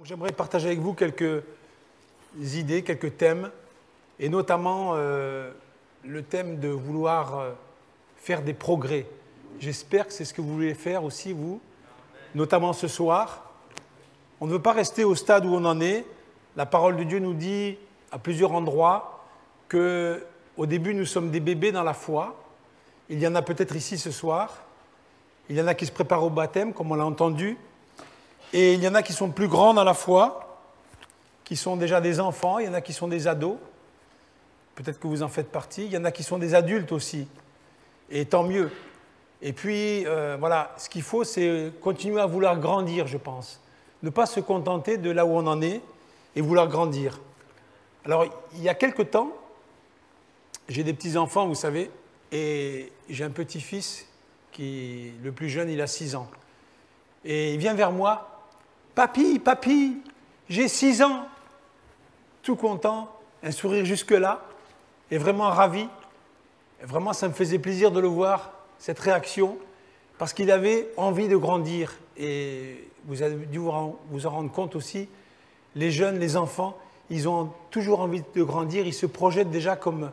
J'aimerais partager avec vous quelques idées, quelques thèmes, et notamment le thème de vouloir faire des progrès. J'espère que c'est ce que vous voulez faire aussi, vous, notamment ce soir. On ne veut pas rester au stade où on en est. La parole de Dieu nous dit à plusieurs endroits qu'au début, nous sommes des bébés dans la foi. Il y en a peut-être ici ce soir. Il y en a qui se préparent au baptême, comme on l'a entendu. Et il y en a qui sont plus grands dans la foi, qui sont déjà des enfants. Il y en a qui sont des ados. Peut-être que vous en faites partie. Il y en a qui sont des adultes aussi. Et tant mieux. Et puis, voilà, ce qu'il faut, c'est continuer à vouloir grandir, je pense. Ne pas se contenter de là où on en est et vouloir grandir. Alors, il y a quelque temps, j'ai des petits-enfants, vous savez, et j'ai un petit-fils qui, le plus jeune, il a 6 ans. Et il vient vers moi. « Papy, papy, j'ai 6 ans !» Tout content, un sourire jusque-là, et vraiment ravi. Et vraiment, ça me faisait plaisir de le voir, cette réaction, parce qu'il avait envie de grandir. Et vous avez dû vous en rendre compte aussi, les jeunes, les enfants, ils ont toujours envie de grandir, ils se projettent déjà comme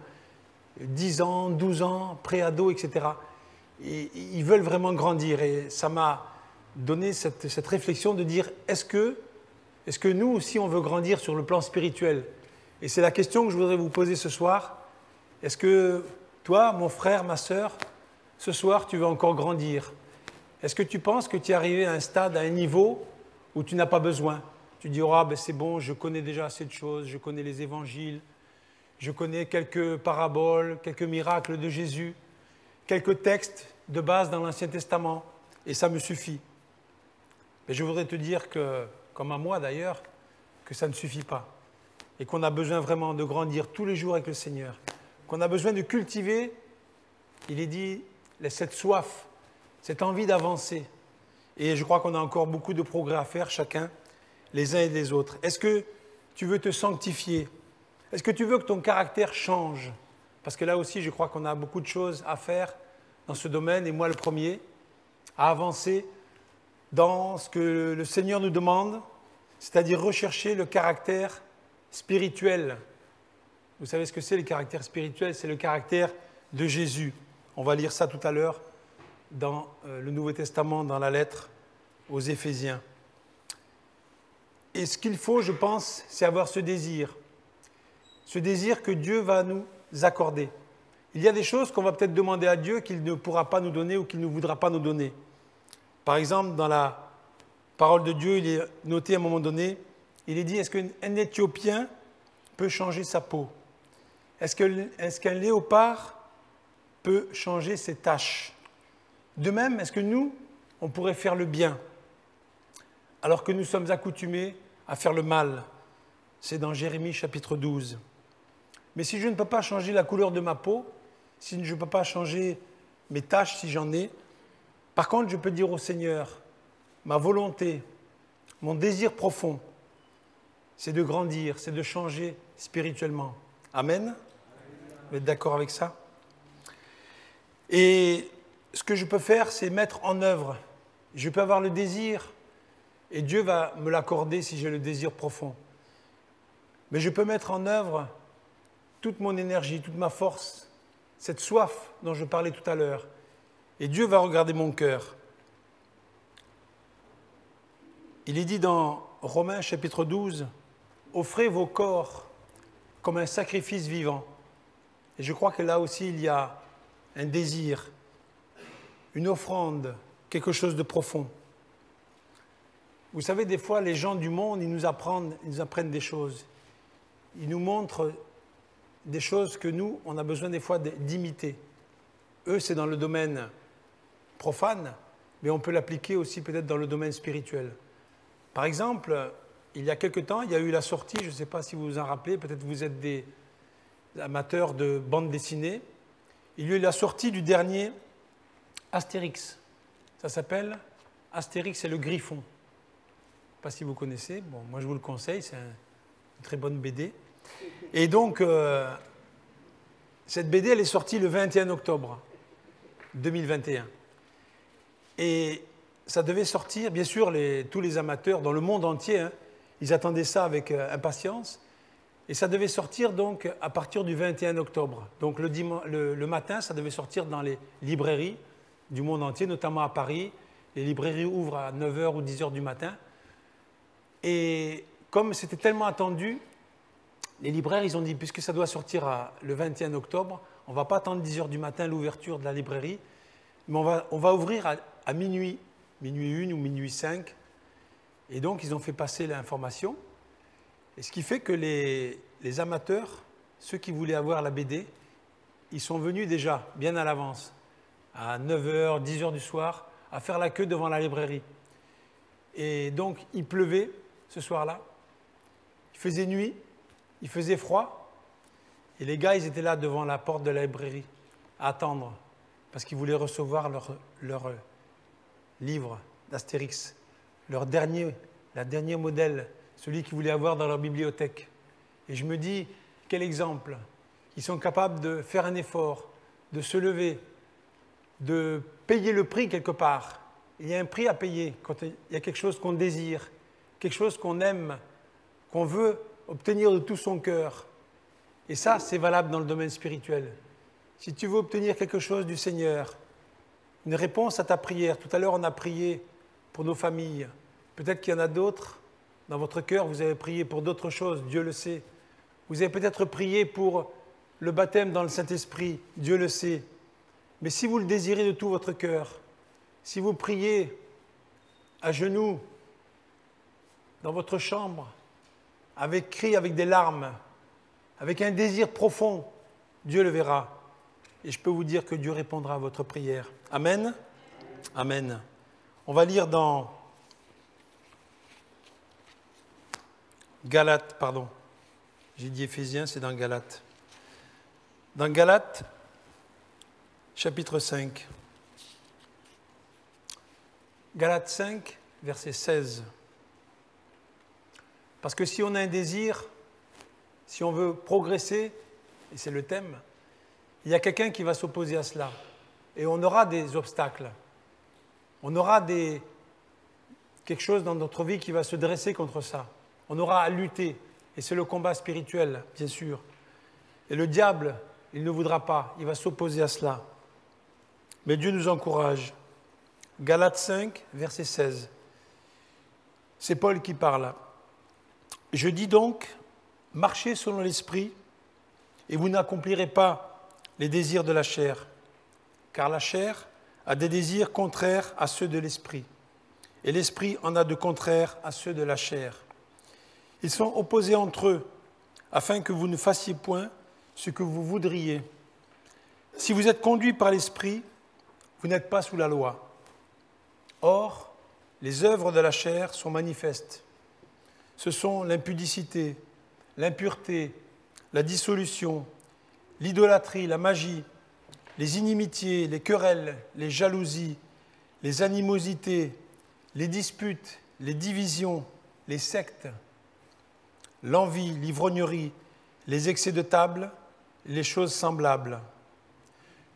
10 ans, 12 ans, pré-ado, etc. Et ils veulent vraiment grandir. Et ça m'a donné cette réflexion de dire, est-ce que nous aussi, on veut grandir sur le plan spirituel? Et c'est la question que je voudrais vous poser ce soir. Est-ce que toi, mon frère, ma sœur, ce soir, tu veux encore grandir? Est-ce que tu penses que tu es arrivé à un stade, à un niveau où tu n'as pas besoin? Tu dis, oh, ben c'est bon, je connais déjà assez de choses, je connais les évangiles, je connais quelques paraboles, quelques miracles de Jésus, quelques textes de base dans l'Ancien Testament, et ça me suffit. Mais je voudrais te dire que, comme à moi d'ailleurs, que ça ne suffit pas. Et qu'on a besoin vraiment de grandir tous les jours avec le Seigneur. Qu'on a besoin de cultiver, il est dit, cette soif, cette envie d'avancer. Et je crois qu'on a encore beaucoup de progrès à faire, chacun, les uns et les autres. Est-ce que tu veux te sanctifier? Est-ce que tu veux que ton caractère change? Parce que là aussi, je crois qu'on a beaucoup de choses à faire dans ce domaine, et moi le premier, à avancer dans ce que le Seigneur nous demande, c'est-à-dire rechercher le caractère spirituel. Vous savez ce que c'est le caractère spirituel? C'est le caractère de Jésus. On va lire ça tout à l'heure dans le Nouveau Testament, dans la lettre aux Éphésiens. Et ce qu'il faut, je pense, c'est avoir ce désir que Dieu va nous accorder. Il y a des choses qu'on va peut-être demander à Dieu qu'il ne pourra pas nous donner ou qu'il ne voudra pas nous donner. Par exemple, dans la parole de Dieu, il est noté à un moment donné, il est dit, est-ce qu'un Éthiopien peut changer sa peau? Est-ce qu'un léopard peut changer ses taches? De même, est-ce que nous, on pourrait faire le bien alors que nous sommes accoutumés à faire le mal? C'est dans Jérémie chapitre 12. Mais si je ne peux pas changer la couleur de ma peau, si je ne peux pas changer mes taches si j'en ai, par contre, je peux dire au Seigneur, ma volonté, mon désir profond, c'est de grandir, c'est de changer spirituellement. Amen? Vous êtes d'accord avec ça? Et ce que je peux faire, c'est mettre en œuvre. Je peux avoir le désir, et Dieu va me l'accorder si j'ai le désir profond. Mais je peux mettre en œuvre toute mon énergie, toute ma force, cette soif dont je parlais tout à l'heure. Et Dieu va regarder mon cœur. Il est dit dans Romains chapitre 12, « Offrez vos corps comme un sacrifice vivant. » Et je crois que là aussi, il y a un désir, une offrande, quelque chose de profond. Vous savez, des fois, les gens du monde, ils nous apprennent des choses. Ils nous montrent des choses que nous, on a besoin des fois d'imiter. Eux, c'est dans le domaine profane, mais on peut l'appliquer aussi peut-être dans le domaine spirituel. Par exemple, il y a quelque temps, il y a eu la sortie, je ne sais pas si vous vous en rappelez, peut-être vous êtes des amateurs de bande dessinée, il y a eu la sortie du dernier Astérix. Ça s'appelle Astérix et le Griffon. Je ne sais pas si vous connaissez, bon, moi je vous le conseille, c'est une très bonne BD. Et donc, cette BD, elle est sortie le 21 octobre 2021. Et ça devait sortir, bien sûr, tous les amateurs dans le monde entier, hein, ils attendaient ça avec impatience. Et ça devait sortir donc à partir du 21 octobre. Donc le matin, ça devait sortir dans les librairies du monde entier, notamment à Paris. Les librairies ouvrent à 9 h ou 10 h du matin. Et comme c'était tellement attendu, les libraires, ils ont dit, puisque ça doit sortir le 21 octobre, on ne va pas attendre 10 h du matin l'ouverture de la librairie, mais on va ouvrir à minuit 1 ou minuit 5. Et donc, ils ont fait passer l'information. Et ce qui fait que les amateurs, ceux qui voulaient avoir la BD, ils sont venus déjà, bien à l'avance, à 9 h, 10 h du soir, à faire la queue devant la librairie. Et donc, il pleuvait ce soir-là, il faisait nuit, il faisait froid, et les gars, ils étaient là devant la porte de la librairie, à attendre, parce qu'ils voulaient recevoir leur livre d'Astérix, leur dernier modèle, celui qu'ils voulaient avoir dans leur bibliothèque. Et je me dis, quel exemple! Ils sont capables de faire un effort, de se lever, de payer le prix quelque part. Il y a un prix à payer quand il y a quelque chose qu'on désire, quelque chose qu'on aime, qu'on veut obtenir de tout son cœur. Et ça, c'est valable dans le domaine spirituel. Si tu veux obtenir quelque chose du Seigneur, une réponse à ta prière, tout à l'heure on a prié pour nos familles, peut-être qu'il y en a d'autres. Dans votre cœur, vous avez prié pour d'autres choses, Dieu le sait. Vous avez peut-être prié pour le baptême dans le Saint-Esprit, Dieu le sait. Mais si vous le désirez de tout votre cœur, si vous priez à genoux, dans votre chambre, avec cri, avec des larmes, avec un désir profond, Dieu le verra. Et je peux vous dire que Dieu répondra à votre prière. Amen. Amen. On va lire dans Galates, pardon. J'ai dit Éphésiens, c'est dans Galates. Dans Galates, chapitre 5. Galates 5, verset 16. Parce que si on a un désir, si on veut progresser, et c'est le thème, il y a quelqu'un qui va s'opposer à cela. Et on aura des obstacles. On aura quelque chose dans notre vie qui va se dresser contre ça. On aura à lutter. Et c'est le combat spirituel, bien sûr. Et le diable, il ne voudra pas. Il va s'opposer à cela. Mais Dieu nous encourage. Galates 5, verset 16. C'est Paul qui parle. Je dis donc, marchez selon l'esprit, et vous n'accomplirez pas les désirs de la chair. Car la chair a des désirs contraires à ceux de l'esprit. Et l'esprit en a de contraires à ceux de la chair. Ils sont opposés entre eux, afin que vous ne fassiez point ce que vous voudriez. Si vous êtes conduits par l'esprit, vous n'êtes pas sous la loi. Or, les œuvres de la chair sont manifestes. Ce sont l'impudicité, l'impureté, la dissolution, l'idolâtrie, la magie, les inimitiés, les querelles, les jalousies, les animosités, les disputes, les divisions, les sectes, l'envie, l'ivrognerie, les excès de table, les choses semblables.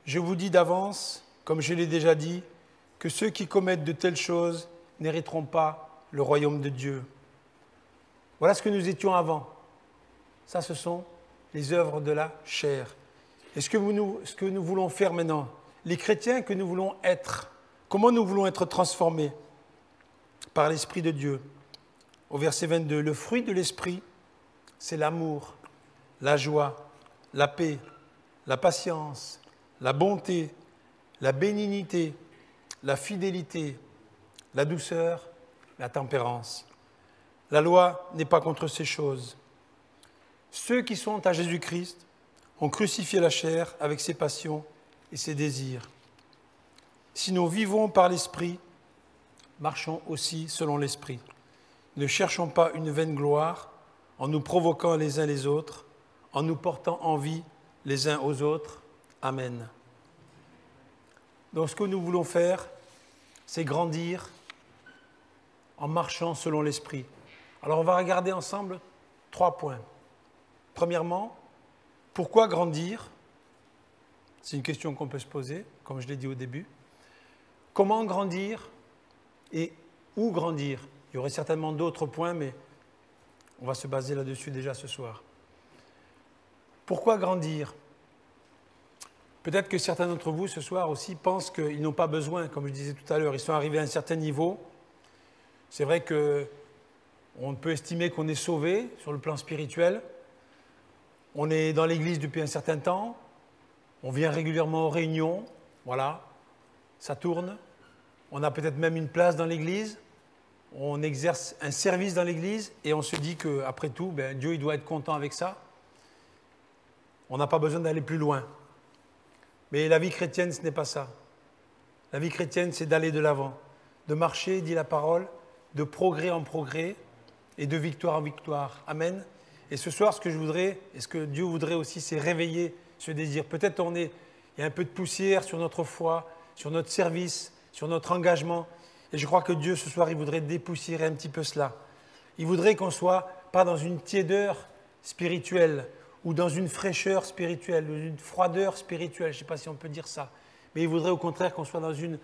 Je vous dis d'avance, comme je l'ai déjà dit, que ceux qui commettent de telles choses n'hériteront pas le royaume de Dieu. Voilà ce que nous étions avant. Ça, ce sont les œuvres de la chair. Et ce que nous voulons faire maintenant, les chrétiens que nous voulons être, comment nous voulons être transformés par l'Esprit de Dieu. Au verset 22, le fruit de l'Esprit, c'est l'amour, la joie, la paix, la patience, la bonté, la bénignité, la fidélité, la douceur, la tempérance. La loi n'est pas contre ces choses. Ceux qui sont à Jésus-Christ ont crucifié la chair avec ses passions et ses désirs. Si nous vivons par l'Esprit, marchons aussi selon l'Esprit. Ne cherchons pas une vaine gloire en nous provoquant les uns les autres, en nous portant envie les uns aux autres. Amen. Donc ce que nous voulons faire, c'est grandir en marchant selon l'Esprit. Alors on va regarder ensemble 3 points. Premièrement, pourquoi grandir? C'est une question qu'on peut se poser, comme je l'ai dit au début. Comment grandir et où grandir? Il y aurait certainement d'autres points, mais on va se baser là-dessus déjà ce soir. Pourquoi grandir? Peut-être que certains d'entre vous ce soir aussi pensent qu'ils n'ont pas besoin, comme je disais tout à l'heure, ils sont arrivés à un certain niveau. C'est vrai qu'on peut estimer qu'on est sauvé sur le plan spirituel. On est dans l'église depuis un certain temps. On vient régulièrement aux réunions. Voilà, ça tourne. On a peut-être même une place dans l'église. On exerce un service dans l'église et on se dit qu'après tout, Dieu il doit être content avec ça. On n'a pas besoin d'aller plus loin. Mais la vie chrétienne, ce n'est pas ça. La vie chrétienne, c'est d'aller de l'avant, de marcher, dit la parole, de progrès en progrès et de victoire en victoire. Amen. Et ce soir, ce que je voudrais, et ce que Dieu voudrait aussi, c'est réveiller ce désir. Peut-être il y a un peu de poussière sur notre foi, sur notre service, sur notre engagement. Et je crois que Dieu, ce soir, il voudrait dépoussiérer un petit peu cela. Il voudrait qu'on ne soit pas dans une tiédeur spirituelle ou dans une fraîcheur spirituelle, ou une froideur spirituelle, je ne sais pas si on peut dire ça. Mais il voudrait au contraire qu'on soit dans une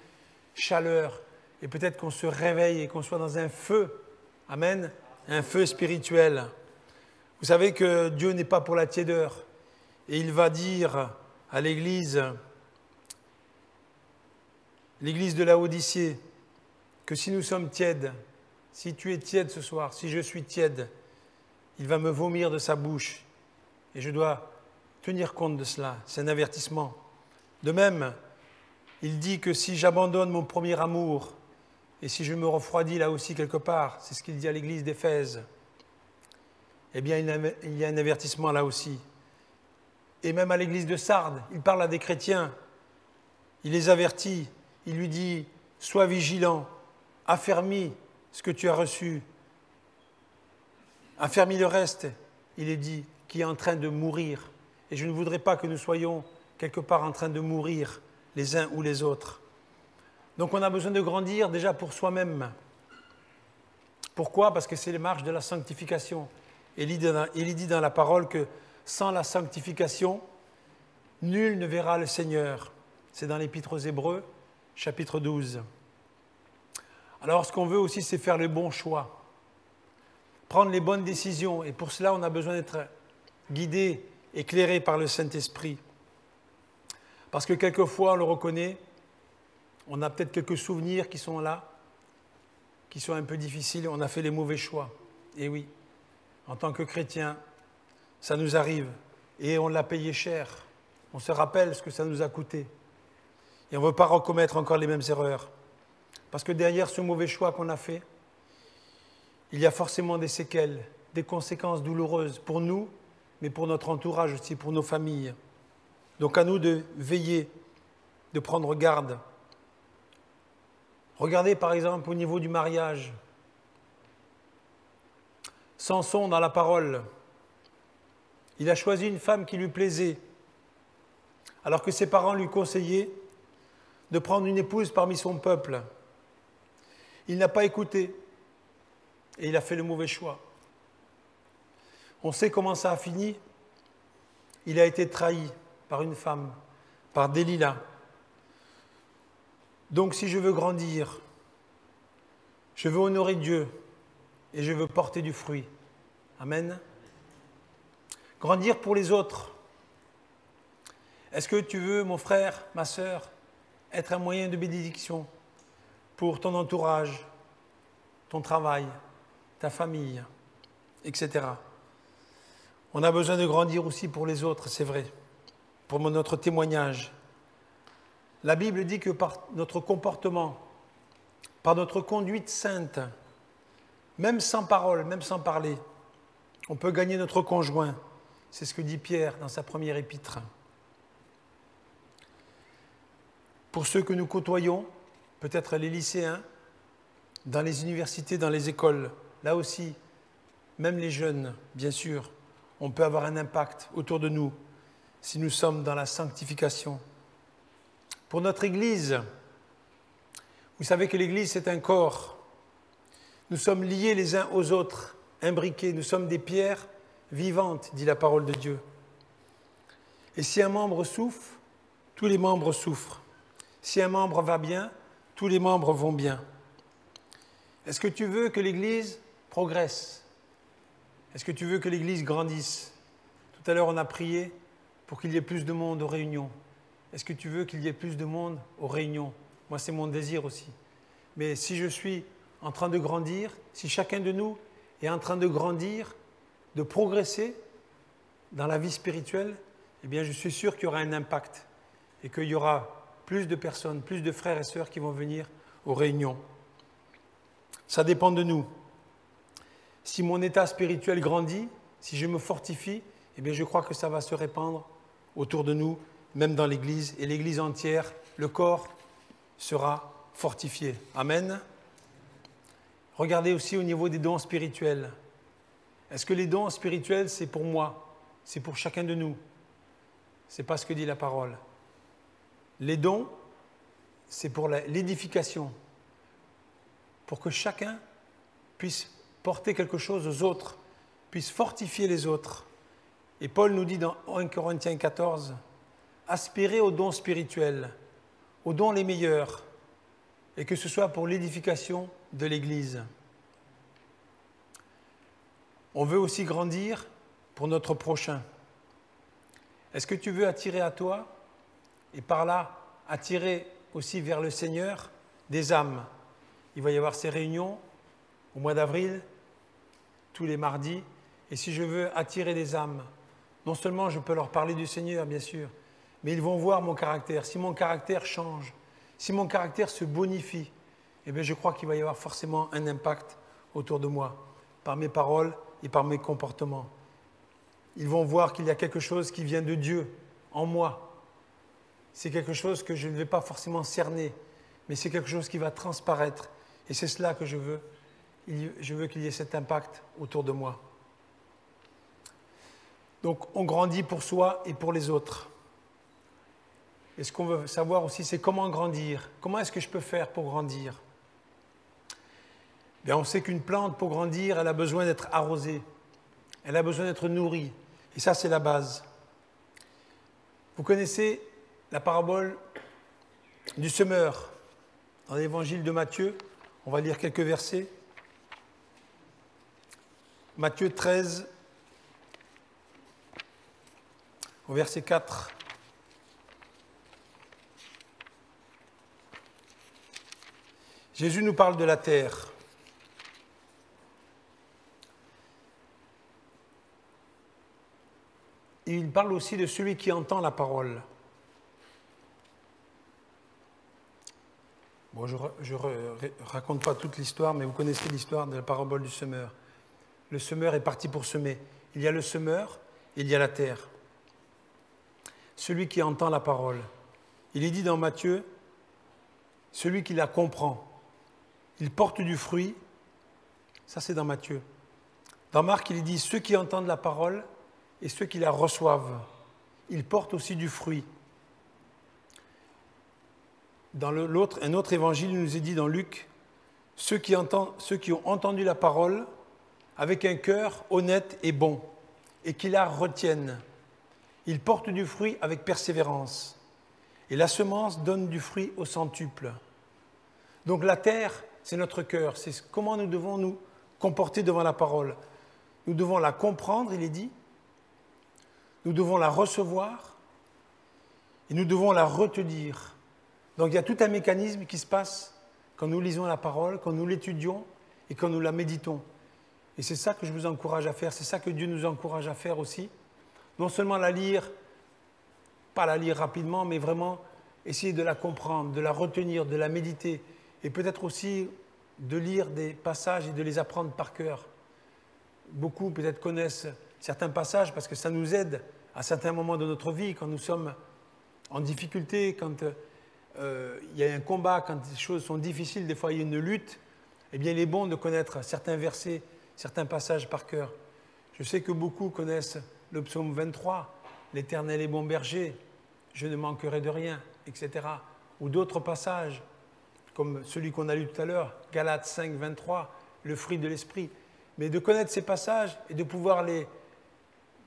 chaleur et peut-être qu'on se réveille et qu'on soit dans un feu. Amen. Un feu spirituel. Vous savez que Dieu n'est pas pour la tiédeur. Et il va dire à l'église de Laodicée, que si nous sommes tièdes, si tu es tiède ce soir, si je suis tiède, il va me vomir de sa bouche. Et je dois tenir compte de cela. C'est un avertissement. De même, il dit que si j'abandonne mon premier amour, et si je me refroidis là aussi quelque part, c'est ce qu'il dit à l'église d'Éphèse, eh bien il y a un avertissement là aussi. Et même à l'église de Sardes, il parle à des chrétiens, il les avertit, il lui dit « Sois vigilant, affermis ce que tu as reçu, affermis le reste », il est dit, qui est en train de mourir. Et je ne voudrais pas que nous soyons quelque part en train de mourir les uns ou les autres. Donc on a besoin de grandir déjà pour soi-même. Pourquoi? Parce que c'est les marches de la sanctification. Il dit dans la parole que sans la sanctification, nul ne verra le Seigneur. C'est dans l'Épître aux Hébreux, chapitre 12. Alors ce qu'on veut aussi, c'est faire les bons choix, prendre les bonnes décisions. Et pour cela, on a besoin d'être guidé, éclairé par le Saint-Esprit. Parce que quelquefois, on le reconnaît, on a peut-être quelques souvenirs qui sont là, qui sont un peu difficiles, on a fait les mauvais choix. Et oui, en tant que chrétien, ça nous arrive. Et on l'a payé cher. On se rappelle ce que ça nous a coûté. Et on ne veut pas recommettre encore les mêmes erreurs. Parce que derrière ce mauvais choix qu'on a fait, il y a forcément des séquelles, des conséquences douloureuses pour nous, mais pour notre entourage aussi, pour nos familles. Donc à nous de veiller, de prendre garde. Regardez par exemple au niveau du mariage. Samson dans la parole, il a choisi une femme qui lui plaisait, alors que ses parents lui conseillaient de prendre une épouse parmi son peuple. Il n'a pas écouté et il a fait le mauvais choix. On sait comment ça a fini. Il a été trahi par une femme, par Delilah. Donc si je veux grandir, je veux honorer Dieu et je veux porter du fruit. Amen. Grandir pour les autres. Est-ce que tu veux, mon frère, ma sœur, être un moyen de bénédiction pour ton entourage, ton travail, ta famille, etc. On a besoin de grandir aussi pour les autres, c'est vrai, pour notre témoignage. La Bible dit que par notre comportement, par notre conduite sainte, même sans parole, même sans parler, on peut gagner notre conjoint. C'est ce que dit Pierre dans sa première épître. Pour ceux que nous côtoyons, peut-être les lycéens, dans les universités, dans les écoles, là aussi, même les jeunes, bien sûr, on peut avoir un impact autour de nous si nous sommes dans la sanctification. Pour notre Église, vous savez que l'Église, c'est un corps. Nous sommes liés les uns aux autres, imbriqués. Nous sommes des pierres vivante, dit la parole de Dieu. Et si un membre souffre, tous les membres souffrent. Si un membre va bien, tous les membres vont bien. Est-ce que tu veux que l'Église progresse? Est-ce que tu veux que l'Église grandisse? Tout à l'heure, on a prié pour qu'il y ait plus de monde aux réunions. Est-ce que tu veux qu'il y ait plus de monde aux réunions? Moi, c'est mon désir aussi. Mais si je suis en train de grandir, si chacun de nous est en train de grandir, de progresser dans la vie spirituelle, eh bien, je suis sûr qu'il y aura un impact et qu'il y aura plus de personnes, plus de frères et sœurs qui vont venir aux réunions. Ça dépend de nous. Si mon état spirituel grandit, si je me fortifie, eh bien, je crois que ça va se répandre autour de nous, même dans l'Église, et l'Église entière, le corps sera fortifié. Amen. Regardez aussi au niveau des dons spirituels. Est-ce que les dons spirituels, c'est pour moi? C'est pour chacun de nous? Ce n'est pas ce que dit la parole. Les dons, c'est pour l'édification, pour que chacun puisse porter quelque chose aux autres, puisse fortifier les autres. Et Paul nous dit dans 1 Corinthiens 14, aspirez aux dons spirituels, aux dons les meilleurs, et que ce soit pour l'édification de l'Église. On veut aussi grandir pour notre prochain. Est-ce que tu veux attirer à toi, et par là attirer aussi vers le Seigneur des âmes? Il va y avoir ces réunions au mois d'avril, tous les mardis, et si je veux attirer des âmes, non seulement je peux leur parler du Seigneur, bien sûr, mais ils vont voir mon caractère. Si mon caractère change, si mon caractère se bonifie, eh bien je crois qu'il va y avoir forcément un impact autour de moi, par mes paroles et par mes comportements. Ils vont voir qu'il y a quelque chose qui vient de Dieu en moi. C'est quelque chose que je ne vais pas forcément cerner, mais c'est quelque chose qui va transparaître. Et c'est cela que je veux. Je veux qu'il y ait cet impact autour de moi. Donc, on grandit pour soi et pour les autres. Et ce qu'on veut savoir aussi, c'est comment grandir. Comment est-ce que je peux faire pour grandir? Bien, on sait qu'une plante, pour grandir, elle a besoin d'être arrosée. Elle a besoin d'être nourrie. Et ça, c'est la base. Vous connaissez la parabole du semeur dans l'évangile de Matthieu. On va lire quelques versets. Matthieu 13, au verset 4. Jésus nous parle de la terre. Et il parle aussi de celui qui entend la parole. Bon, je ne raconte pas toute l'histoire, mais vous connaissez l'histoire de la parabole du semeur. Le semeur est parti pour semer. Il y a le semeur et il y a la terre. Celui qui entend la parole. Il est dit dans Matthieu, celui qui la comprend. Il porte du fruit. Ça, c'est dans Matthieu. Dans Marc, il est dit ceux qui entendent la parole et ceux qui la reçoivent. Ils portent aussi du fruit. Dans un autre évangile, il nous est dit dans Luc, ceux qui ont entendu la parole avec un cœur honnête et bon, et qui la retiennent. Ils portent du fruit avec persévérance. Et la semence donne du fruit au centuple. Donc la terre, c'est notre cœur. C'est comment nous devons nous comporter devant la parole. Nous devons la comprendre, il est dit. Nous devons la recevoir. Et nous devons la retenir. Donc il y a tout un mécanisme qui se passe quand nous lisons la parole, quand nous l'étudions et quand nous la méditons. Et c'est ça que je vous encourage à faire, c'est ça que Dieu nous encourage à faire aussi. Non seulement la lire, pas la lire rapidement, mais vraiment essayer de la comprendre, de la retenir, de la méditer, et peut-être aussi de lire des passages et de les apprendre par cœur. Beaucoup peut-être connaissent certains passages parce que ça nous aide à certains moments de notre vie, quand nous sommes en difficulté, quand il y a un combat, quand les choses sont difficiles, des fois il y a une lutte, eh bien il est bon de connaître certains versets, certains passages par cœur. Je sais que beaucoup connaissent le psaume 23, « L'Éternel est mon berger, je ne manquerai de rien », etc. Ou d'autres passages, comme celui qu'on a lu tout à l'heure, Galates 5, 23, « Le fruit de l'esprit ». Mais de connaître ces passages et de pouvoir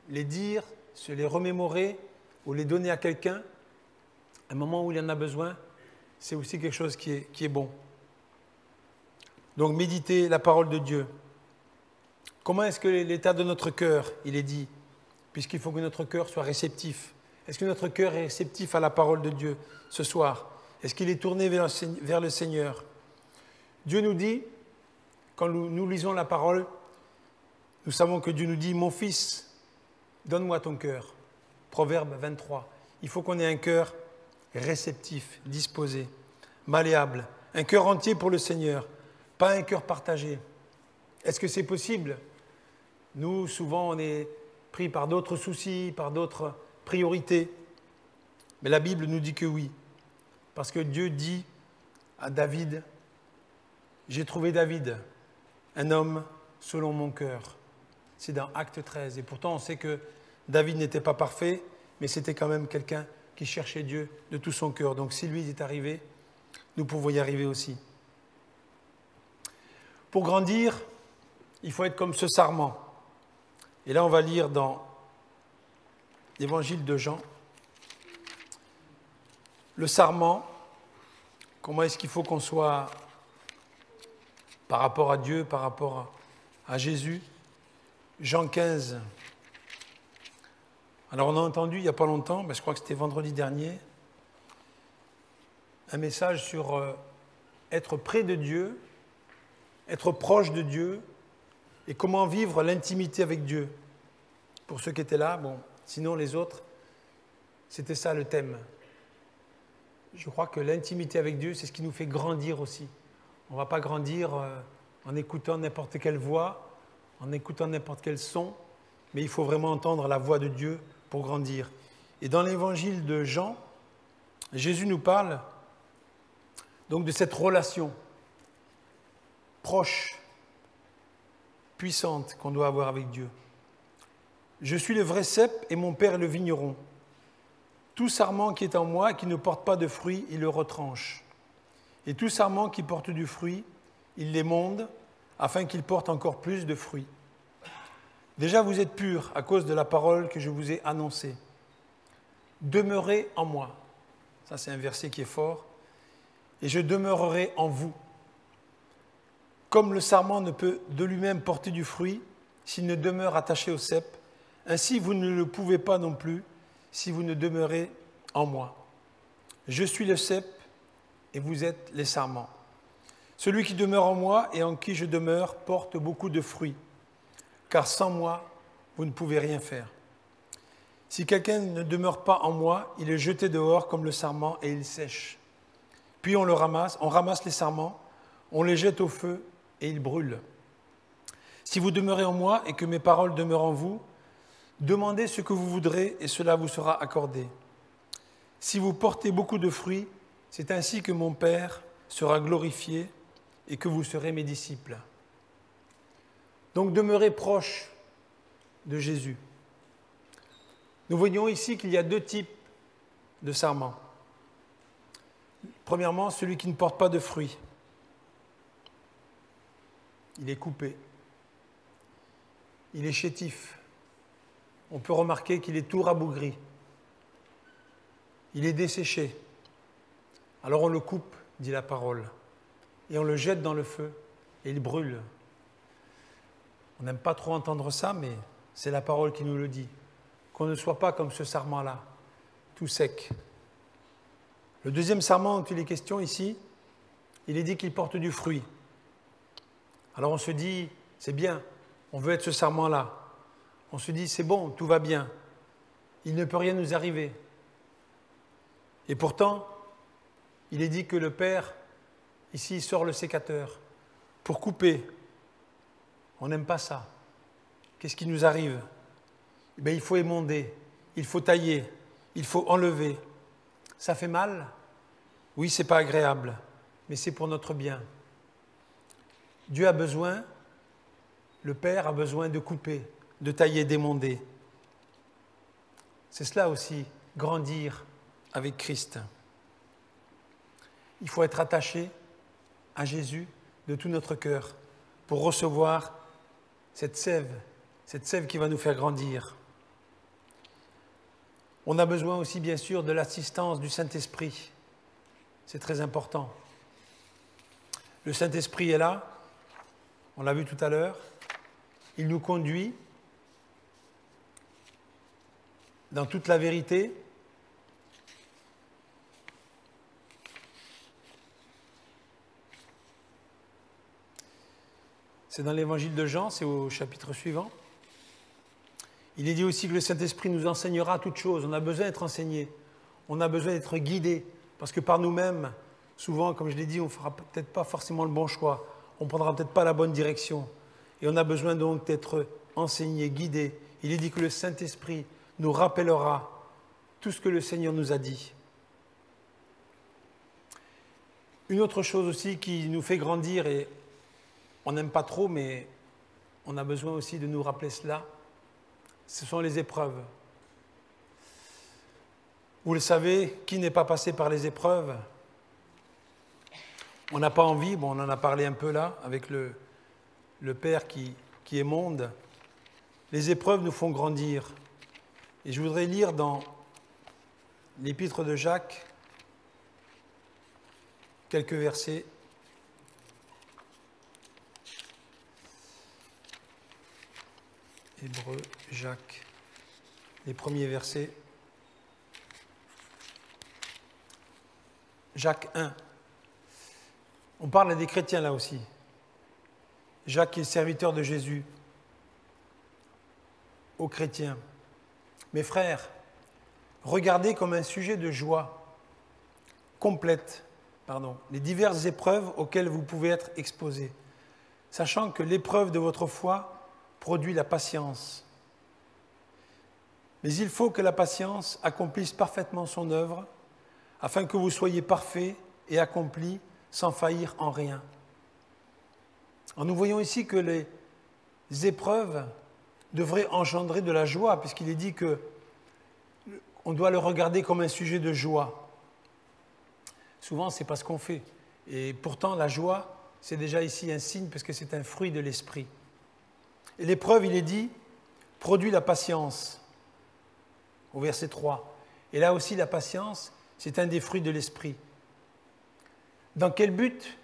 les dire, se les remémorer ou les donner à quelqu'un, à un moment où il en a besoin, c'est aussi quelque chose qui est bon. Donc méditer la parole de Dieu. Comment est-ce que l'état de notre cœur, il est dit, puisqu'il faut que notre cœur soit réceptif. Est-ce que notre cœur est réceptif à la parole de Dieu ce soir? Est-ce qu'il est tourné vers le Seigneur? Dieu nous dit, quand nous lisons la parole, nous savons que Dieu nous dit « Mon fils, donne-moi ton cœur ». Proverbe 23. Il faut qu'on ait un cœur réceptif, disposé, malléable, un cœur entier pour le Seigneur, pas un cœur partagé. Est-ce que c'est possible? Nous, souvent, on est pris par d'autres soucis, par d'autres priorités. Mais la Bible nous dit que oui. Parce que Dieu dit à David, « J'ai trouvé David, un homme selon mon cœur ». C'est dans Acte 13. Et pourtant, on sait que David n'était pas parfait, mais c'était quand même quelqu'un qui cherchait Dieu de tout son cœur. Donc si lui est arrivé, nous pouvons y arriver aussi. Pour grandir, il faut être comme ce sarment. Et là, on va lire dans l'Évangile de Jean. Le sarment, comment est-ce qu'il faut qu'on soit par rapport à Dieu, par rapport à Jésus. Jean 15. Alors on a entendu il n'y a pas longtemps, je crois que c'était vendredi dernier, un message sur être près de Dieu, être proche de Dieu et comment vivre l'intimité avec Dieu. Pour ceux qui étaient là, sinon les autres, c'était ça le thème. Je crois que l'intimité avec Dieu, c'est ce qui nous fait grandir aussi. On ne va pas grandir en écoutant n'importe quelle voix, en écoutant n'importe quel son, mais il faut vraiment entendre la voix de Dieu pour grandir. Et dans l'évangile de Jean, Jésus nous parle donc de cette relation proche, puissante qu'on doit avoir avec Dieu. Je suis le vrai cep et mon Père est le vigneron. Tout sarment qui est en moi et qui ne porte pas de fruit, il le retranche. Et tout sarment qui porte du fruit, il l'émonde, afin qu'il porte encore plus de fruits. Déjà, vous êtes purs à cause de la parole que je vous ai annoncée. Demeurez en moi. Ça, c'est un verset qui est fort. Et je demeurerai en vous. Comme le sarment ne peut de lui-même porter du fruit s'il ne demeure attaché au cep, ainsi vous ne le pouvez pas non plus si vous ne demeurez en moi. Je suis le cep et vous êtes les sarments. Celui qui demeure en moi et en qui je demeure porte beaucoup de fruits, car sans moi, vous ne pouvez rien faire. Si quelqu'un ne demeure pas en moi, il est jeté dehors comme le sarment et il sèche. Puis on ramasse les sarments, on les jette au feu et ils brûlent. Si vous demeurez en moi et que mes paroles demeurent en vous, demandez ce que vous voudrez et cela vous sera accordé. Si vous portez beaucoup de fruits, c'est ainsi que mon Père sera glorifié et que vous serez mes disciples. Donc demeurez proche de Jésus. Nous voyons ici qu'il y a deux types de sarments. Premièrement, celui qui ne porte pas de fruits. Il est coupé. Il est chétif. On peut remarquer qu'il est tout rabougri. Il est desséché. Alors on le coupe, dit la parole, et on le jette dans le feu, et il brûle. On n'aime pas trop entendre ça, mais c'est la parole qui nous le dit. Qu'on ne soit pas comme ce sarment-là, tout sec. Le deuxième sarment dont il est question ici, il est dit qu'il porte du fruit. Alors on se dit, c'est bien, on veut être ce sarment-là. On se dit, c'est bon, tout va bien. Il ne peut rien nous arriver. Et pourtant, il est dit que le Père, ici, sort le sécateur pour couper. On n'aime pas ça. Qu'est-ce qui nous arrive? Il faut émonder, il faut tailler, il faut enlever. Ça fait mal? Oui, ce n'est pas agréable, mais c'est pour notre bien. Dieu a besoin, le Père a besoin de couper, de tailler, d'émonder. C'est cela aussi, grandir avec Christ. Il faut être attaché à Jésus de tout notre cœur pour recevoir cette sève qui va nous faire grandir. On a besoin aussi, bien sûr, de l'assistance du Saint-Esprit. C'est très important. Le Saint-Esprit est là, on l'a vu tout à l'heure. Il nous conduit dans toute la vérité. C'est dans l'évangile de Jean, c'est au chapitre suivant. Il est dit aussi que le Saint-Esprit nous enseignera toutes choses. On a besoin d'être enseigné, on a besoin d'être guidé, parce que par nous-mêmes, souvent, comme je l'ai dit, on ne fera peut-être pas forcément le bon choix, on ne prendra peut-être pas la bonne direction. Et on a besoin donc d'être enseigné, guidé. Il est dit que le Saint-Esprit nous rappellera tout ce que le Seigneur nous a dit. Une autre chose aussi qui nous fait grandir, et on n'aime pas trop, mais on a besoin aussi de nous rappeler cela, ce sont les épreuves. Vous le savez, qui n'est pas passé par les épreuves? On n'a pas envie, bon, on en a parlé un peu là, avec le Père qui est monde. Les épreuves nous font grandir. Et je voudrais lire dans l'épître de Jacques quelques versets. Hébreux, Jacques, les premiers versets. Jacques 1. On parle des chrétiens là aussi. Jacques est serviteur de Jésus aux chrétiens. Mes frères, regardez comme un sujet de joie complète, les diverses épreuves auxquelles vous pouvez être exposés, sachant que l'épreuve de votre foi produit la patience. Mais il faut que la patience accomplisse parfaitement son œuvre, afin que vous soyez parfaits et accomplis sans faillir en rien. Alors nous voyons ici que les épreuves devraient engendrer de la joie, puisqu'il est dit qu'on doit le regarder comme un sujet de joie. Souvent, c'est pas ce qu'on fait. Et pourtant, la joie, c'est déjà ici un signe, parce que c'est un fruit de l'esprit. Et l'épreuve, il est dit, produit la patience, au verset 3. Et là aussi, la patience, c'est un des fruits de l'esprit. Dans quel but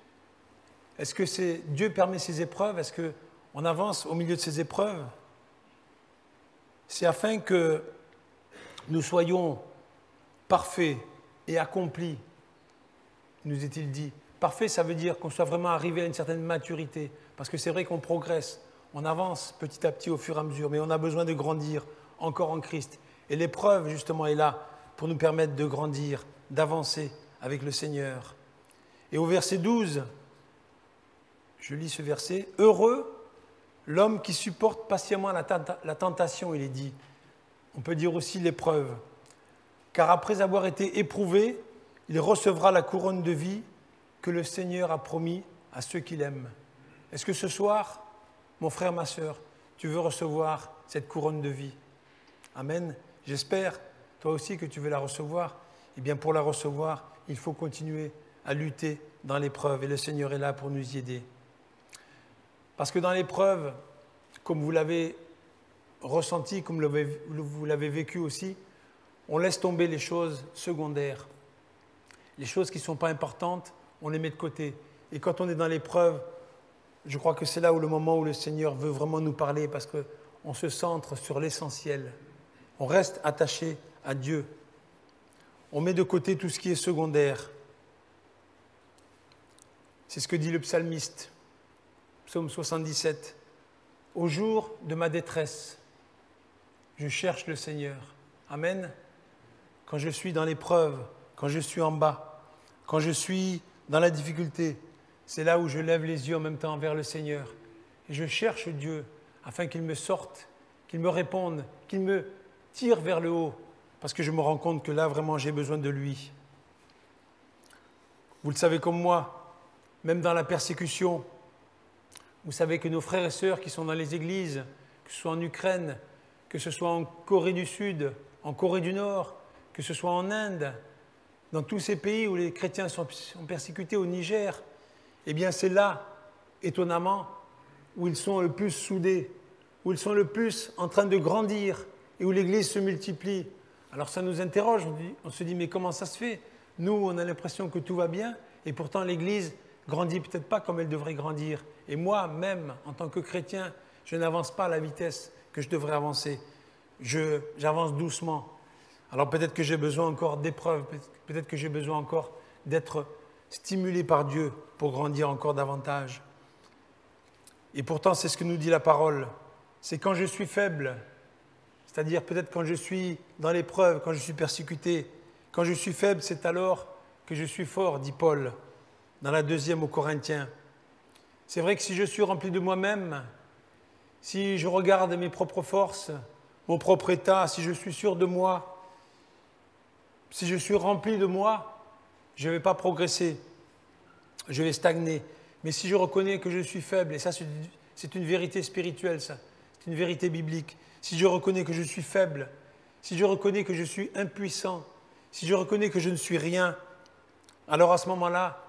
est-ce que Dieu permet ces épreuves? Est-ce qu'on avance au milieu de ces épreuves? C'est afin que nous soyons parfaits et accomplis, nous est-il dit. Parfait, ça veut dire qu'on soit vraiment arrivé à une certaine maturité, parce que c'est vrai qu'on progresse, on avance petit à petit au fur et à mesure, mais on a besoin de grandir encore en Christ. Et l'épreuve, justement, est là pour nous permettre de grandir, d'avancer avec le Seigneur. Et au verset 12, je lis ce verset, « Heureux l'homme qui supporte patiemment la tentation », il est dit. On peut dire aussi l'épreuve. « Car après avoir été éprouvé, il recevra la couronne de vie que le Seigneur a promis à ceux qui l'aiment. » Est-ce que ce soir, mon frère, ma sœur, tu veux recevoir cette couronne de vie? Amen. J'espère, toi aussi, que tu veux la recevoir. Eh bien, pour la recevoir, il faut continuer à lutter dans l'épreuve, et le Seigneur est là pour nous y aider. Parce que dans l'épreuve, comme vous l'avez ressenti, comme vous l'avez vécu aussi, on laisse tomber les choses secondaires. Les choses qui ne sont pas importantes, on les met de côté. Et quand on est dans l'épreuve, je crois que c'est là où le moment où le Seigneur veut vraiment nous parler, parce qu'on se centre sur l'essentiel. On reste attaché à Dieu. On met de côté tout ce qui est secondaire. C'est ce que dit le psalmiste, psaume 77. « Au jour de ma détresse, je cherche le Seigneur. » Amen. Quand je suis dans l'épreuve, quand je suis en bas, quand je suis dans la difficulté, c'est là où je lève les yeux en même temps vers le Seigneur. Et je cherche Dieu afin qu'il me sorte, qu'il me réponde, qu'il me tire vers le haut, parce que je me rends compte que là, vraiment, j'ai besoin de lui. Vous le savez comme moi, même dans la persécution, vous savez que nos frères et sœurs qui sont dans les églises, que ce soit en Ukraine, que ce soit en Corée du Sud, en Corée du Nord, que ce soit en Inde, dans tous ces pays où les chrétiens sont persécutés, au Niger, eh bien c'est là, étonnamment, où ils sont le plus soudés, où ils sont le plus en train de grandir et où l'Église se multiplie. Alors ça nous interroge, on se dit mais comment ça se fait? Nous, on a l'impression que tout va bien et pourtant l'Église grandit peut-être pas comme elle devrait grandir. Et moi, même en tant que chrétien, je n'avance pas à la vitesse que je devrais avancer. J'avance doucement. Alors peut-être que j'ai besoin encore d'épreuves, peut-être que j'ai besoin encore d'être stimulé par Dieu pour grandir encore davantage. Et pourtant, c'est ce que nous dit la parole. C'est quand je suis faible, c'est-à-dire peut-être quand je suis dans l'épreuve, quand je suis persécuté, quand je suis faible, c'est alors que je suis fort, dit Paul dans la 2e aux Corinthiens. C'est vrai que si je suis rempli de moi-même, si je regarde mes propres forces, mon propre état, si je suis sûr de moi, si je suis rempli de moi, je ne vais pas progresser, je vais stagner. Mais si je reconnais que je suis faible, et ça c'est une vérité spirituelle, ça, c'est une vérité biblique, si je reconnais que je suis faible, si je reconnais que je suis impuissant, si je reconnais que je ne suis rien, alors à ce moment-là,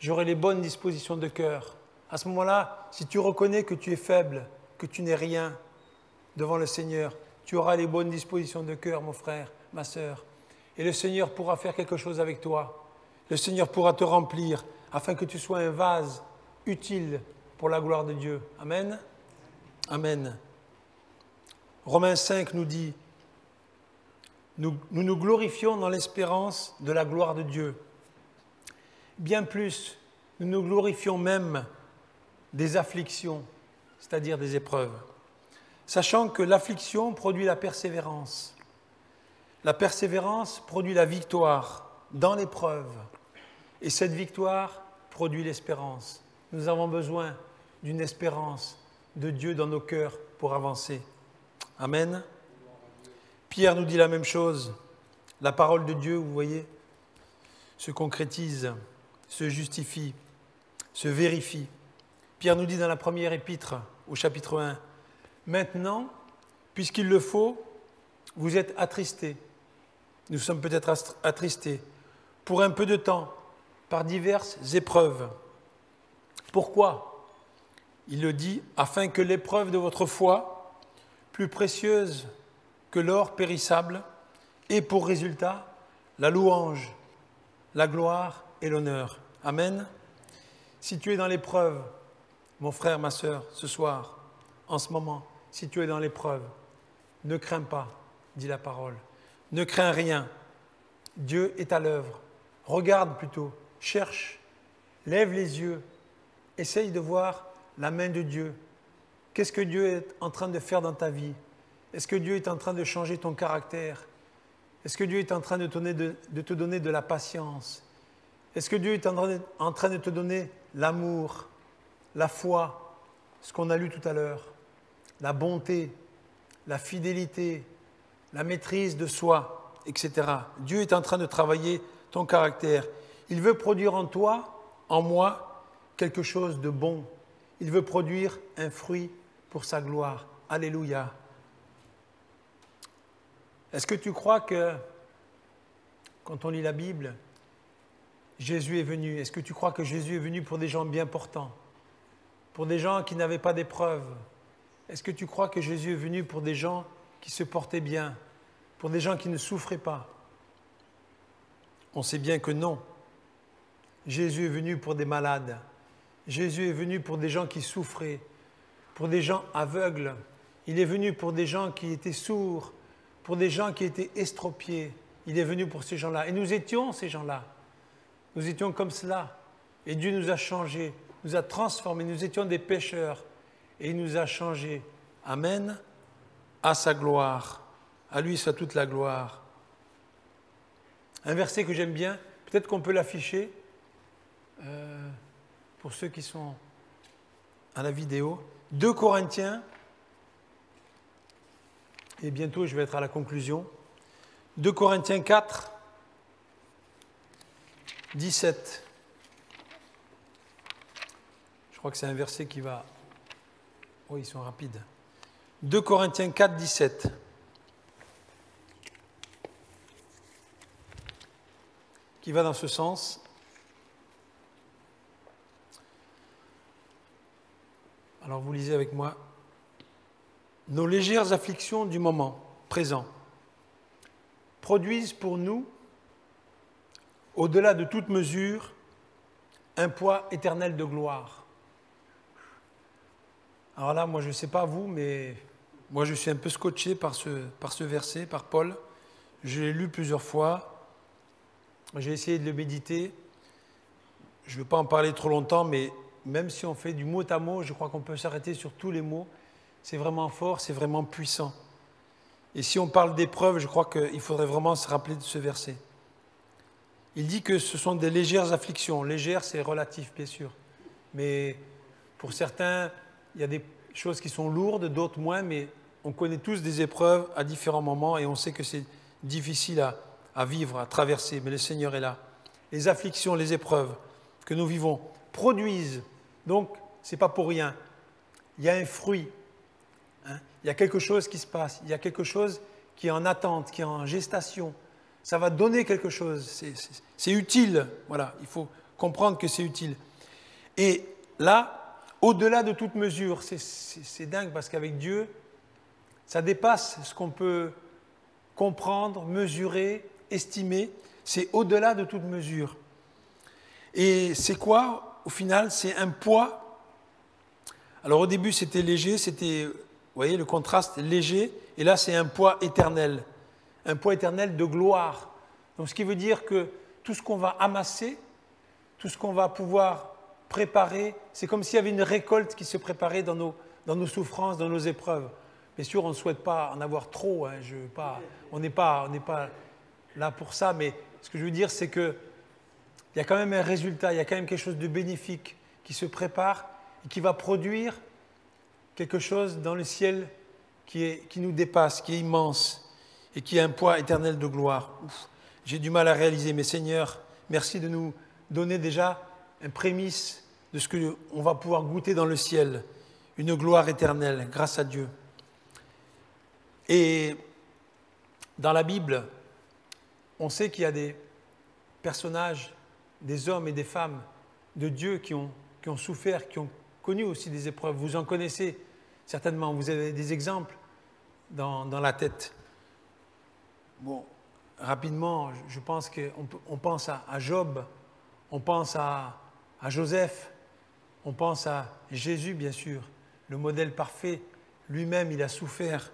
j'aurai les bonnes dispositions de cœur. À ce moment-là, si tu reconnais que tu es faible, que tu n'es rien devant le Seigneur, tu auras les bonnes dispositions de cœur, mon frère, ma sœur. Et le Seigneur pourra faire quelque chose avec toi. Le Seigneur pourra te remplir afin que tu sois un vase utile pour la gloire de Dieu. Amen. Amen. Romains 5 nous dit, nous nous glorifions dans l'espérance de la gloire de Dieu. Bien plus, nous nous glorifions même des afflictions, c'est-à-dire des épreuves, sachant que l'affliction produit la persévérance. La persévérance produit la victoire dans l'épreuve, et cette victoire produit l'espérance. Nous avons besoin d'une espérance de Dieu dans nos cœurs pour avancer. Amen. Pierre nous dit la même chose. La parole de Dieu, vous voyez, se concrétise, se justifie, se vérifie. Pierre nous dit dans la première épître, au chapitre 1, « Maintenant, puisqu'il le faut, vous êtes attristés. Nous sommes peut-être attristés pour un peu de temps, par diverses épreuves. » Pourquoi? Il le dit, « afin que l'épreuve de votre foi, plus précieuse que l'or périssable, ait pour résultat la louange, la gloire et l'honneur. » Amen. Si tu es dans l'épreuve, mon frère, ma sœur, ce soir, en ce moment, si tu es dans l'épreuve, ne crains pas, dit la parole. Ne crains rien. Dieu est à l'œuvre. Regarde plutôt, cherche, lève les yeux, essaye de voir la main de Dieu. Qu'est-ce que Dieu est en train de faire dans ta vie? Est-ce que Dieu est en train de changer ton caractère? Est-ce que Dieu est en train de te donner de la patience? Est-ce que Dieu est en train de te donner l'amour, la foi, ce qu'on a lu tout à l'heure, la bonté, la fidélité, la maîtrise de soi, etc. Dieu est en train de travailler ton caractère. Il veut produire en toi, en moi, quelque chose de bon. Il veut produire un fruit pour sa gloire. Alléluia. Est-ce que tu crois que, quand on lit la Bible, Jésus est venu? Est-ce que tu crois que Jésus est venu pour des gens bien portants? Pour des gens qui n'avaient pas d'épreuves? Est-ce que tu crois que Jésus est venu pour des gens qui se portaient bien? Pour des gens qui ne souffraient pas? On sait bien que non. Jésus est venu pour des malades. Jésus est venu pour des gens qui souffraient, pour des gens aveugles. Il est venu pour des gens qui étaient sourds, pour des gens qui étaient estropiés. Il est venu pour ces gens-là. Et nous étions ces gens-là. Nous étions comme cela. Et Dieu nous a changés, nous a transformés. Nous étions des pécheurs. Et il nous a changés. Amen. À sa gloire. À lui soit toute la gloire. Un verset que j'aime bien, peut-être qu'on peut l'afficher pour ceux qui sont à la vidéo. 2 Corinthiens, et bientôt je vais être à la conclusion. 2 Corinthiens 4, 17. Je crois que c'est un verset qui va... Oui, ils sont rapides. 2 Corinthiens 4, 17. Qui va dans ce sens. Alors vous lisez avec moi. Nos légères afflictions du moment présent produisent pour nous, au-delà de toute mesure, un poids éternel de gloire. Alors là, moi je ne sais pas vous, mais moi je suis un peu scotché par ce verset, par Paul. Je l'ai lu plusieurs fois. J'ai essayé de le méditer. Je ne veux pas en parler trop longtemps, mais même si on fait du mot à mot, je crois qu'on peut s'arrêter sur tous les mots. C'est vraiment fort, c'est vraiment puissant. Et si on parle d'épreuves, je crois qu'il faudrait vraiment se rappeler de ce verset. Il dit que ce sont des légères afflictions. Légères, c'est relatif, bien sûr. Mais pour certains, il y a des choses qui sont lourdes, d'autres moins, mais on connaît tous des épreuves à différents moments et on sait que c'est difficile à vivre, à traverser, mais le Seigneur est là. Les afflictions, les épreuves que nous vivons produisent, donc ce n'est pas pour rien. Il y a un fruit, hein? Il y a quelque chose qui se passe, il y a quelque chose qui est en attente, qui est en gestation. Ça va donner quelque chose, c'est utile, voilà, il faut comprendre que c'est utile. Et là, au-delà de toute mesure, c'est dingue parce qu'avec Dieu, ça dépasse ce qu'on peut comprendre, mesurer, estimer, c'est au-delà de toute mesure. Et c'est quoi, au final? C'est un poids. Alors au début, c'était léger, c'était, vous voyez, le contraste léger, et là, c'est un poids éternel de gloire. Donc ce qui veut dire que tout ce qu'on va amasser, tout ce qu'on va pouvoir préparer, c'est comme s'il y avait une récolte qui se préparait dans nos souffrances, dans nos épreuves. Bien sûr, on ne souhaite pas en avoir trop, hein, on n'est pas là pour ça, mais ce que je veux dire, c'est qu'il y a quand même un résultat, il y a quand même quelque chose de bénéfique qui se prépare et qui va produire quelque chose dans le ciel qui nous dépasse, qui est immense et qui a un poids éternel de gloire. Ouf, j'ai du mal à réaliser, mais Seigneur, merci de nous donner déjà un prémisse de ce qu'on va pouvoir goûter dans le ciel, une gloire éternelle, grâce à Dieu. Et dans la Bible, on sait qu'il y a des personnages, des hommes et des femmes de Dieu qui ont souffert, qui ont connu aussi des épreuves. Vous en connaissez certainement, vous avez des exemples dans la tête. Bon, rapidement, je pense qu'on pense à Job, on pense à Joseph, on pense à Jésus, bien sûr, le modèle parfait. Lui-même, il a souffert.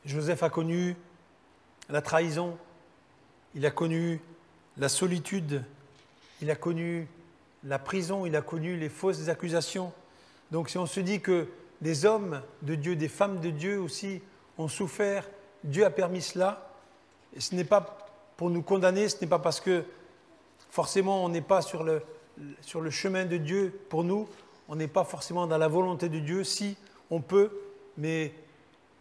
Joseph a connu la trahison, il a connu la solitude, il a connu la prison, il a connu les fausses accusations. Donc si on se dit que des hommes de Dieu, des femmes de Dieu aussi ont souffert, Dieu a permis cela, et ce n'est pas pour nous condamner, ce n'est pas parce que forcément on n'est pas sur le chemin de Dieu pour nous, on n'est pas forcément dans la volonté de Dieu, si on peut, mais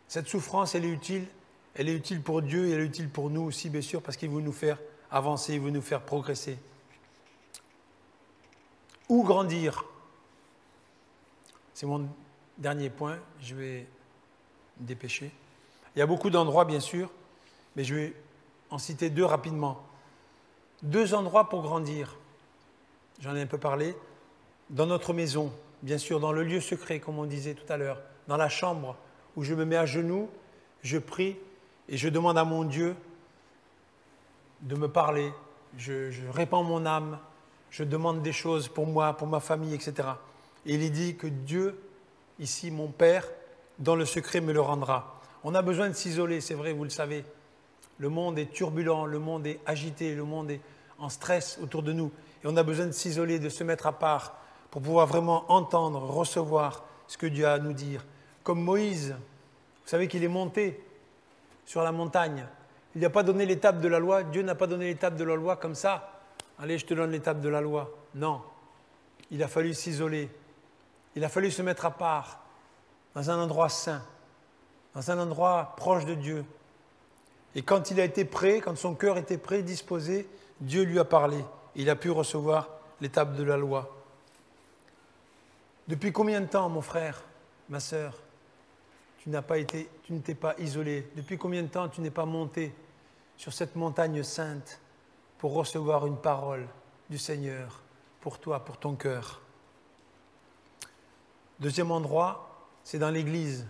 cette souffrance, elle est utile pour Dieu et elle est utile pour nous aussi, bien sûr, parce qu'il veut nous faire avancer, il veut nous faire progresser. Où grandir? C'est mon dernier point, je vais me dépêcher. Il y a beaucoup d'endroits, bien sûr, mais je vais en citer deux rapidement. 2 endroits pour grandir. J'en ai un peu parlé. Dans notre maison, bien sûr, dans le lieu secret, comme on disait tout à l'heure, dans la chambre où je me mets à genoux, je prie et je demande à mon Dieu de me parler. Je répands mon âme, je demande des choses pour moi, pour ma famille, etc. Et il est dit que Dieu, ici, mon Père, dans le secret me le rendra. On a besoin de s'isoler, c'est vrai, vous le savez. Le monde est turbulent, le monde est agité, le monde est en stress autour de nous. Et on a besoin de s'isoler, de se mettre à part pour pouvoir vraiment entendre, recevoir ce que Dieu a à nous dire. Comme Moïse, vous savez qu'il est monté sur la montagne. Il n'a pas donné l'étape de la loi. Dieu n'a pas donné l'étape de la loi comme ça. Allez, je te donne l'étape de la loi. Non. Il a fallu s'isoler. Il a fallu se mettre à part, dans un endroit saint, dans un endroit proche de Dieu. Et quand il a été prêt, quand son cœur était prêt, disposé, Dieu lui a parlé. Il a pu recevoir l'étape de la loi. Depuis combien de temps, mon frère, ma sœur, tu ne t'es pas isolé? Depuis combien de temps tu n'es pas monté sur cette montagne sainte pour recevoir une parole du Seigneur pour toi, pour ton cœur? Deuxième endroit, c'est dans l'église,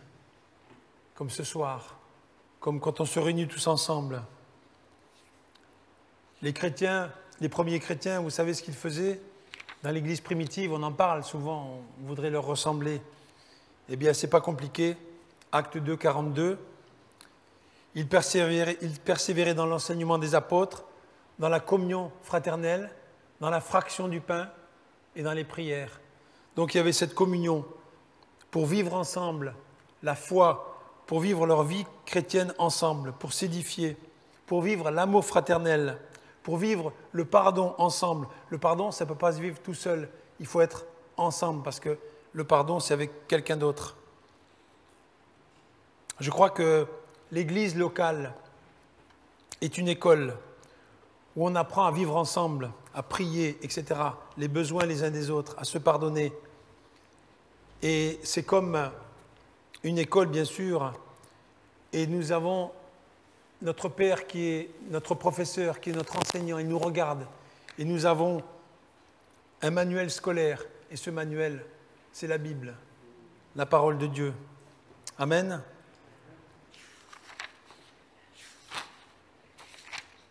comme ce soir. comme quand on se réunit tous ensemble. Les chrétiens, les premiers chrétiens, vous savez ce qu'ils faisaient? Dans l'Église primitive, on en parle souvent, on voudrait leur ressembler. Eh bien, ce n'est pas compliqué. Acte 2, 42. Ils persévéraient dans l'enseignement des apôtres, dans la communion fraternelle, dans la fraction du pain et dans les prières. Donc il y avait cette communion pour vivre ensemble la foi, pour vivre leur vie chrétienne ensemble, pour s'édifier, pour vivre l'amour fraternel, pour vivre le pardon ensemble. Le pardon, ça ne peut pas se vivre tout seul, il faut être ensemble parce que le pardon, c'est avec quelqu'un d'autre. Je crois que l'Église locale est une école où on apprend à vivre ensemble, à prier, etc., les besoins les uns des autres, à se pardonner. Et c'est comme une école, bien sûr, et nous avons notre Père qui est notre professeur, qui est notre enseignant, il nous regarde, et nous avons un manuel scolaire, et ce manuel, c'est la Bible, la parole de Dieu. Amen.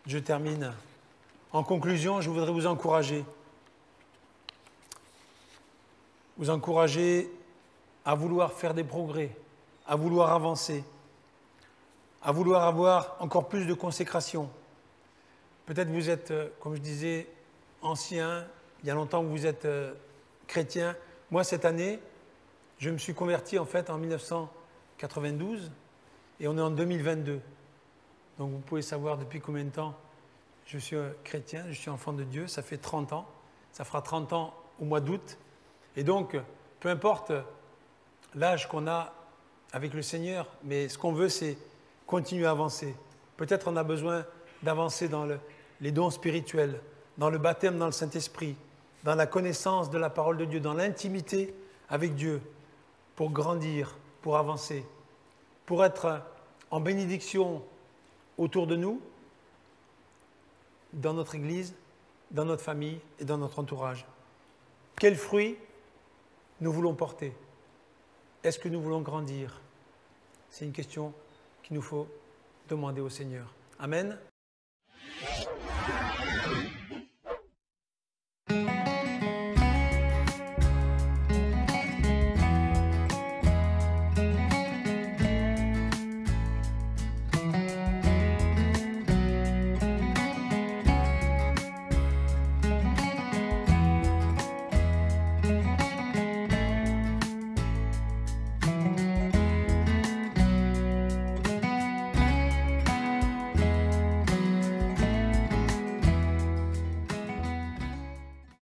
Je termine. En conclusion, je voudrais vous encourager. Vous encourager à vouloir faire des progrès, à vouloir avancer, à vouloir avoir encore plus de consécration. Peut-être vous êtes, comme je disais, ancien, il y a longtemps que vous êtes chrétien. Moi, cette année, je me suis converti en fait en 1992 et on est en 2022. Donc vous pouvez savoir depuis combien de temps je suis chrétien, je suis enfant de Dieu, ça fait 30 ans. Ça fera 30 ans au mois d'août. Et donc, peu importe l'âge qu'on a avec le Seigneur, mais ce qu'on veut, c'est continuer à avancer. Peut-être on a besoin d'avancer dans les dons spirituels, dans le baptême dans le Saint-Esprit, dans la connaissance de la parole de Dieu, dans l'intimité avec Dieu, pour grandir, pour avancer, pour être en bénédiction autour de nous, dans notre Église, dans notre famille et dans notre entourage. Quels fruits nous voulons porter? Est-ce que nous voulons grandir? C'est une question qu'il nous faut demander au Seigneur. Amen.